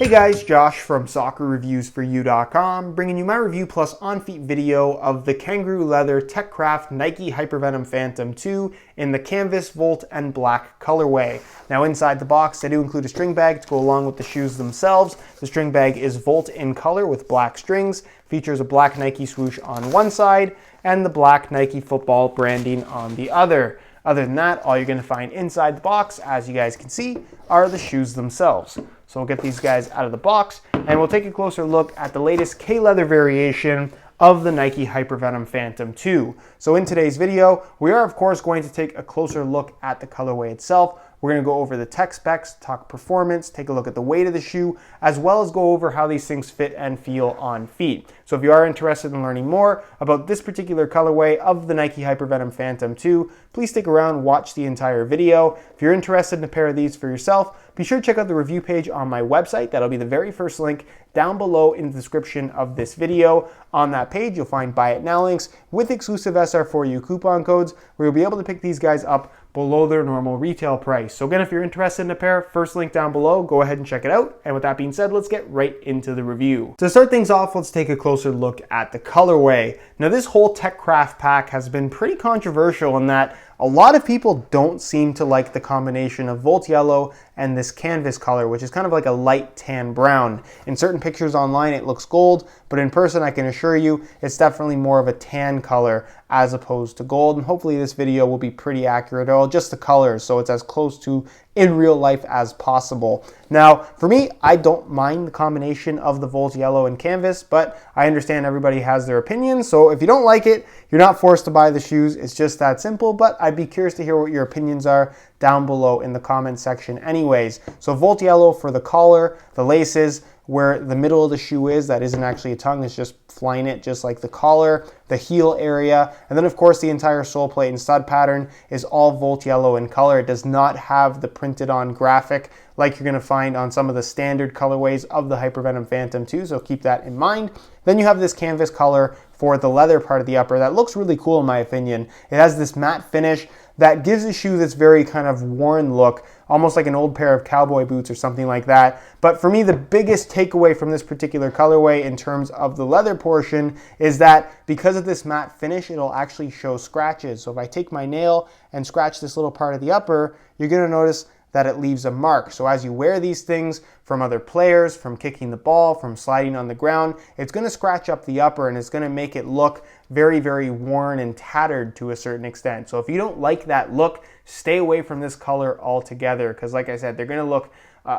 Hey guys, Josh from SoccerReviewsForYou.com, bringing you my review plus on-feet video of the kangaroo leather TechCraft Nike Hypervenom Phantom 2 in the canvas, volt, and black colorway. Now inside the box, they do include a string bag to go along with the shoes themselves. The string bag is volt in color with black strings, features a black Nike swoosh on one side, and the black Nike football branding on the other. Other than that, all you're going to find inside the box, as you guys can see, are the shoes themselves. So we'll get these guys out of the box and we'll take a closer look at the latest K-leather variation of the Nike Hypervenom Phantom 2. So in today's video, we are of course going to take a closer look at the colorway itself. We're going to go over the tech specs, talk performance, take a look at the weight of the shoe, as well as go over how these things fit and feel on feet. So if you are interested in learning more about this particular colorway of the Nike Hypervenom Phantom 2, please stick around, watch the entire video. If you're interested in a pair of these for yourself, be sure to check out the review page on my website. That'll be the very first link down below in the description of this video. On that page, you'll find Buy It Now links with exclusive SR4U coupon codes where you'll be able to pick these guys up below their normal retail price. So again, if you're interested in a pair, first link down below, go ahead and check it out. And with that being said, let's get right into the review. To start things off, let's take a closer look at the colorway. Now this whole TechCraft pack has been pretty controversial in that a lot of people don't seem to like the combination of Volt Yellow and this canvas color, which is kind of like a light tan brown. In certain pictures online, it looks gold, but in person, I can assure you, it's definitely more of a tan color as opposed to gold. And hopefully this video will be pretty accurate, or just the colors, so it's as close to in real life as possible. Now, for me, I don't mind the combination of the Volt Yellow and canvas, but I understand everybody has their opinions. So if you don't like it, you're not forced to buy the shoes. It's just that simple, but I'd be curious to hear what your opinions are down below in the comment section anyways. So Volt Yellow for the collar, the laces, where the middle of the shoe is, that isn't actually a tongue, it's just flying it just like the collar, the heel area, and then of course the entire sole plate and stud pattern is all Volt Yellow in color. It does not have the printed on graphic like you're gonna find on some of the standard colorways of the Hypervenom Phantom 2, so keep that in mind. Then you have this canvas color for the leather part of the upper that looks really cool in my opinion. It has this matte finish that gives the shoe this very kind of worn look, almost like an old pair of cowboy boots or something like that. But for me, the biggest takeaway from this particular colorway in terms of the leather portion is that because of this matte finish, it'll actually show scratches. So if I take my nail and scratch this little part of the upper, you're gonna notice that it leaves a mark. So as you wear these things from other players, from kicking the ball, from sliding on the ground, it's gonna scratch up the upper and it's gonna make it look very, very worn and tattered to a certain extent. So if you don't like that look, stay away from this color altogether, because like I said, they're gonna look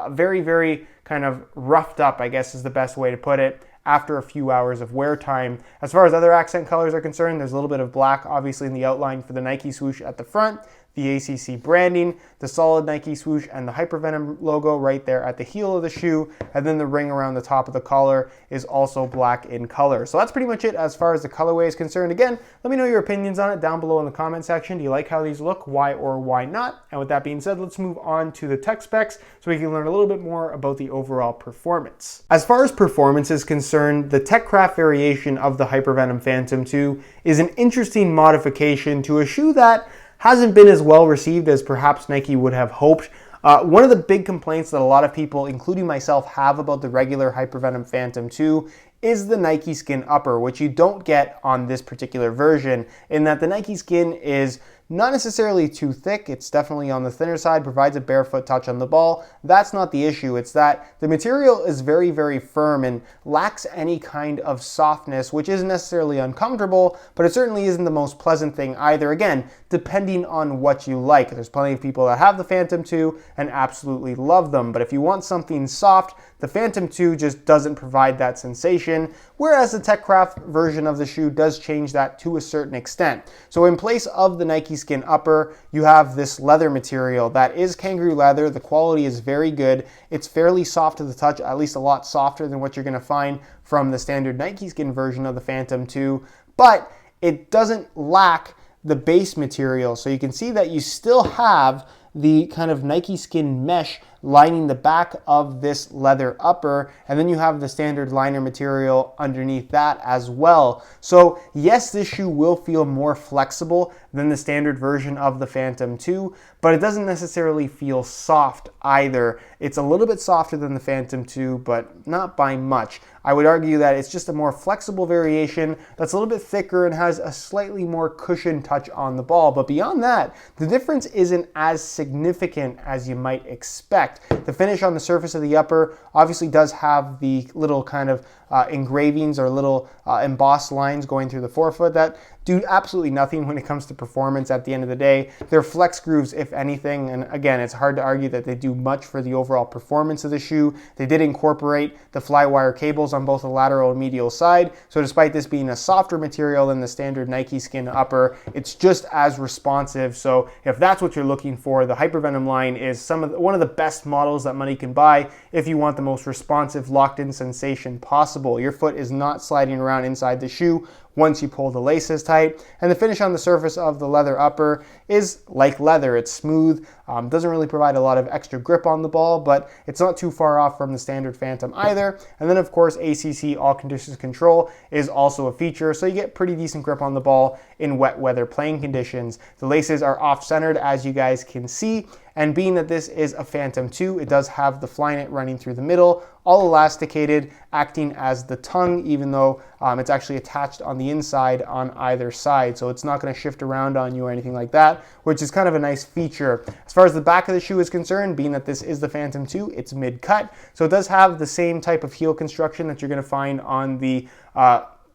very, very kind of roughed up, I guess is the best way to put it, after a few hours of wear time. As far as other accent colors are concerned, there's a little bit of black obviously in the outline for the Nike swoosh at the front, the ACC branding, the solid Nike swoosh, and the Hypervenom logo right there at the heel of the shoe, and then the ring around the top of the collar is also black in color. So that's pretty much it as far as the colorway is concerned. Again, let me know your opinions on it down below in the comment section. Do you like how these look? Why or why not? And with that being said, let's move on to the tech specs so we can learn a little bit more about the overall performance. As far as performance is concerned, the TechCraft variation of the Hypervenom Phantom 2 is an interesting modification to a shoe that hasn't been as well received as perhaps Nike would have hoped. One of the big complaints that a lot of people, including myself, have about the regular Hypervenom Phantom 2 is the Nike Skin upper, which you don't get on this particular version, in that the Nike Skin is not necessarily too thick. It's definitely on the thinner side, provides a barefoot touch on the ball. That's not the issue. It's that the material is very, very firm and lacks any kind of softness, which isn't necessarily uncomfortable, but it certainly isn't the most pleasant thing either. Again, depending on what you like. There's plenty of people that have the Phantom 2 and absolutely love them, but if you want something soft, the Phantom 2 just doesn't provide that sensation, whereas the TechCraft version of the shoe does change that to a certain extent. So in place of the Nike Skin upper, you have this leather material that is kangaroo leather. The quality is very good. It's fairly soft to the touch, at least a lot softer than what you're going to find from the standard Nike Skin version of the Phantom 2, but it doesn't lack the base material. So you can see that you still have the kind of Nike Skin mesh lining the back of this leather upper, and then you have the standard liner material underneath that as well. So yes, this shoe will feel more flexible than the standard version of the Phantom 2, but it doesn't necessarily feel soft either. It's a little bit softer than the Phantom 2, but not by much. I would argue that it's just a more flexible variation that's a little bit thicker and has a slightly more cushioned touch on the ball. But beyond that, the difference isn't as significant as you might expect. The finish on the surface of the upper obviously does have the little kind of engravings or little embossed lines going through the forefoot that do absolutely nothing when it comes to performance at the end of the day. They're flex grooves, if anything, and again, it's hard to argue that they do much for the overall performance of the shoe. They did incorporate the flywire cables on both the lateral and medial side, so despite this being a softer material than the standard Nike Skin upper, it's just as responsive. So if that's what you're looking for, the Hypervenom line is one of the best models that money can buy if you want the most responsive locked-in sensation possible. Your foot is not sliding around inside the shoe once you pull the laces tight, and the finish on the surface of the leather upper is like leather. It's smooth, doesn't really provide a lot of extra grip on the ball, but it's not too far off from the standard Phantom either. And then of course ACC all conditions control is also a feature, so you get pretty decent grip on the ball in wet weather playing conditions. The laces are off-centered, as you guys can see, and being that this is a Phantom 2, it does have the Flyknit running through the middle, all elasticated, acting as the tongue, even though it's actually attached on the inside on either side. So it's not going to shift around on you or anything like that, which is kind of a nice feature. As far as the back of the shoe is concerned, being that this is the Phantom 2, it's mid-cut. So it does have the same type of heel construction that you're going to find on the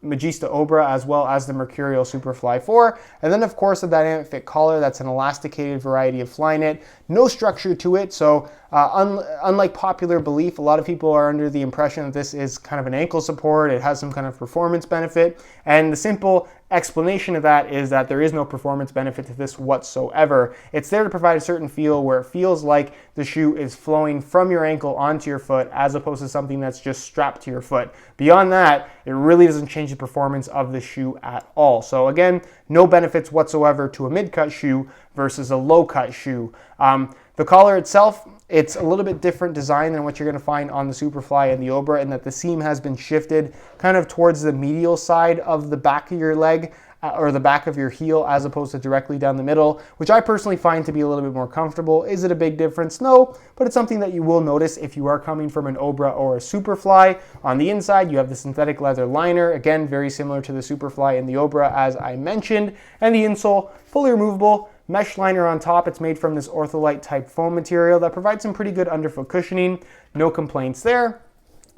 Magista Obra as well as the Mercurial Superfly 4. And then of course the dynamic fit collar, that's an elasticated variety of Flyknit. No structure to it, so unlike popular belief, a lot of people are under the impression that this is kind of an ankle support, it has some kind of performance benefit, and the simple explanation of that is that there is no performance benefit to this whatsoever. It's there to provide a certain feel where it feels like the shoe is flowing from your ankle onto your foot as opposed to something that's just strapped to your foot. Beyond that, it really doesn't change the performance of the shoe at all. So again, no benefits whatsoever to a mid-cut shoe versus a low-cut shoe. The collar itself, it's a little bit different design than what you're going to find on the Superfly and the Obra, in that the seam has been shifted kind of towards the medial side of the back of your leg or the back of your heel as opposed to directly down the middle, which I personally find to be a little bit more comfortable. Is it a big difference? No, but it's something that you will notice if you are coming from an Obra or a Superfly. On the inside, you have the synthetic leather liner, again, very similar to the Superfly and the Obra as I mentioned, and the insole, fully removable. Mesh liner on top. It's made from this ortholite type foam material that provides some pretty good underfoot cushioning. No complaints there.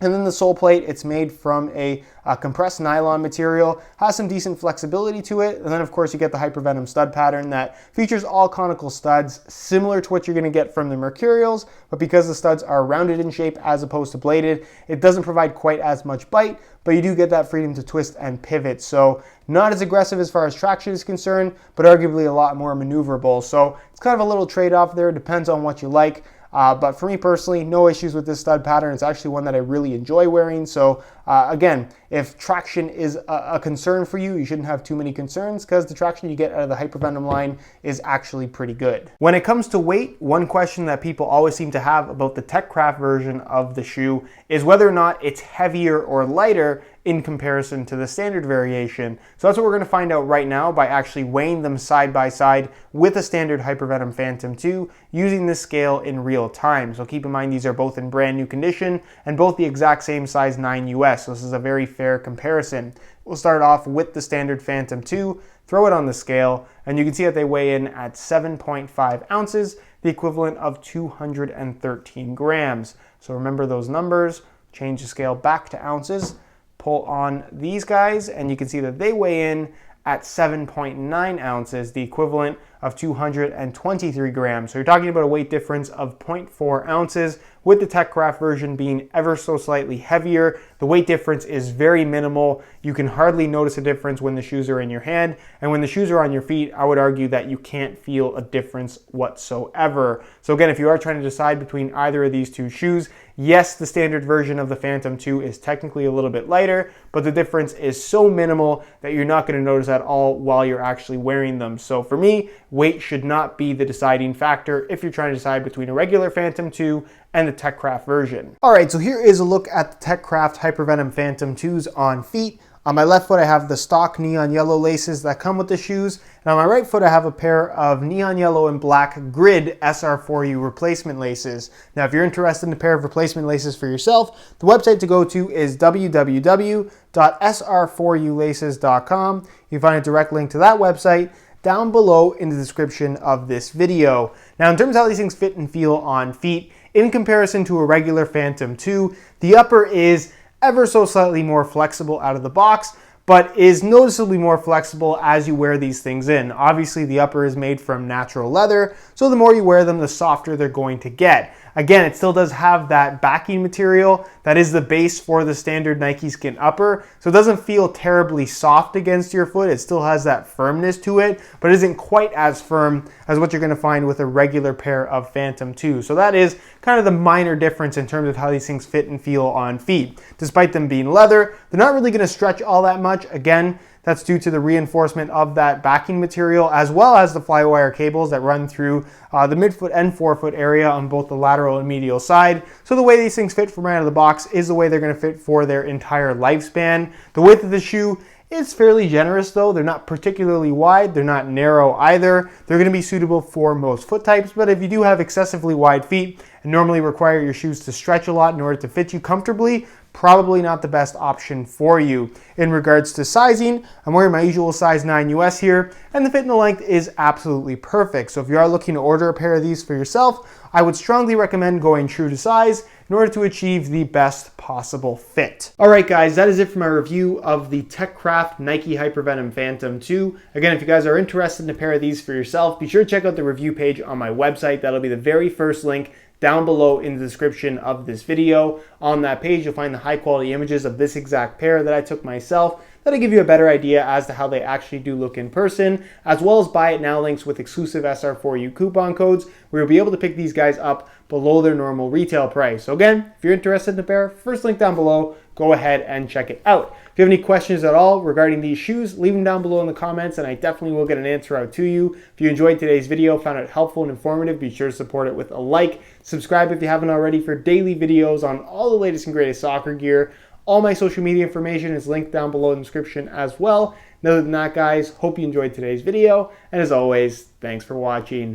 And then the sole plate, it's made from a compressed nylon material, has some decent flexibility to it. And then of course you get the Hypervenom stud pattern that features all conical studs, similar to what you're gonna get from the Mercurials, but because the studs are rounded in shape as opposed to bladed, it doesn't provide quite as much bite, but you do get that freedom to twist and pivot. So not as aggressive as far as traction is concerned, but arguably a lot more maneuverable. So it's kind of a little trade-off there, depends on what you like. But for me personally, no issues with this stud pattern. It's actually one that I really enjoy wearing. So again, if traction is a concern for you, you shouldn't have too many concerns because the traction you get out of the Hypervenom line is actually pretty good. When it comes to weight, one question that people always seem to have about the TechCraft version of the shoe is whether or not it's heavier or lighter in comparison to the standard variation. So that's what we're going to find out right now by actually weighing them side by side with a standard Hypervenom Phantom 2 using this scale in real time. So keep in mind these are both in brand new condition and both the exact same size 9 US. So this is a very fair comparison. We'll start off with the standard Phantom 2, throw it on the scale, and you can see that they weigh in at 7.5 ounces, the equivalent of 213 grams. So remember those numbers, change the scale back to ounces, pull on these guys, and you can see that they weigh in at 7.9 ounces, the equivalent of 223 grams. So you're talking about a weight difference of 0.4 ounces, with the TechCraft version being ever so slightly heavier. The weight difference is very minimal. You can hardly notice a difference when the shoes are in your hand, and when the shoes are on your feet, I would argue that you can't feel a difference whatsoever. So again, if you are trying to decide between either of these two shoes, yes, the standard version of the Phantom 2 is technically a little bit lighter, but the difference is so minimal that you're not going to notice at all while you're actually wearing them. So for me, weight should not be the deciding factor if you're trying to decide between a regular Phantom 2 and the TechCraft version. All right, so here is a look at the TechCraft Hypervenom Phantom 2s on feet. On my left foot, I have the stock neon yellow laces that come with the shoes. And on my right foot, I have a pair of neon yellow and black grid SR4U replacement laces. Now, if you're interested in a pair of replacement laces for yourself, the website to go to is www.sr4ulaces.com. You can find a direct link to that website down below in the description of this video. Now, in terms of how these things fit and feel on feet, in comparison to a regular Phantom 2, the upper is ever so slightly more flexible out of the box, but is noticeably more flexible as you wear these things in. Obviously, the upper is made from natural leather, so the more you wear them, the softer they're going to get. Again, it still does have that backing material that is the base for the standard Nike Skin upper, so it doesn't feel terribly soft against your foot. It still has that firmness to it, but it isn't quite as firm as what you're going to find with a regular pair of Phantom 2. So that is kind of the minor difference in terms of how these things fit and feel on feet. Despite them being leather, they're not really going to stretch all that much. Again, that's due to the reinforcement of that backing material, as well as the flywire cables that run through the midfoot and forefoot area on both the lateral and medial side. So the way these things fit from right out of the box is the way they're going to fit for their entire lifespan. The width of the shoe is fairly generous though. They're not particularly wide, they're not narrow either. They're going to be suitable for most foot types, but if you do have excessively wide feet and normally require your shoes to stretch a lot in order to fit you comfortably, probably not the best option for you. In regards to sizing, I'm wearing my usual size 9 US here, and the fit and the length is absolutely perfect. So if you are looking to order a pair of these for yourself, I would strongly recommend going true to size in order to achieve the best possible fit. All right, guys, that is it for my review of the TechCraft Nike Hypervenom Phantom 2. Again, if you guys are interested in a pair of these for yourself, be sure to check out the review page on my website. That'll be the very first link down below in the description of this video. On that page, you'll find the high quality images of this exact pair that I took myself. That'll give you a better idea as to how they actually do look in person, as well as buy it now links with exclusive SR4U coupon codes, where you'll be able to pick these guys up below their normal retail price. So again, if you're interested in the pair, first link down below, go ahead and check it out. If you have any questions at all regarding these shoes, leave them down below in the comments and I definitely will get an answer out to you. If you enjoyed today's video, found it helpful and informative, be sure to support it with a like. Subscribe if you haven't already for daily videos on all the latest and greatest soccer gear. All my social media information is linked down below in the description as well. And other than that, guys, hope you enjoyed today's video. And as always, thanks for watching.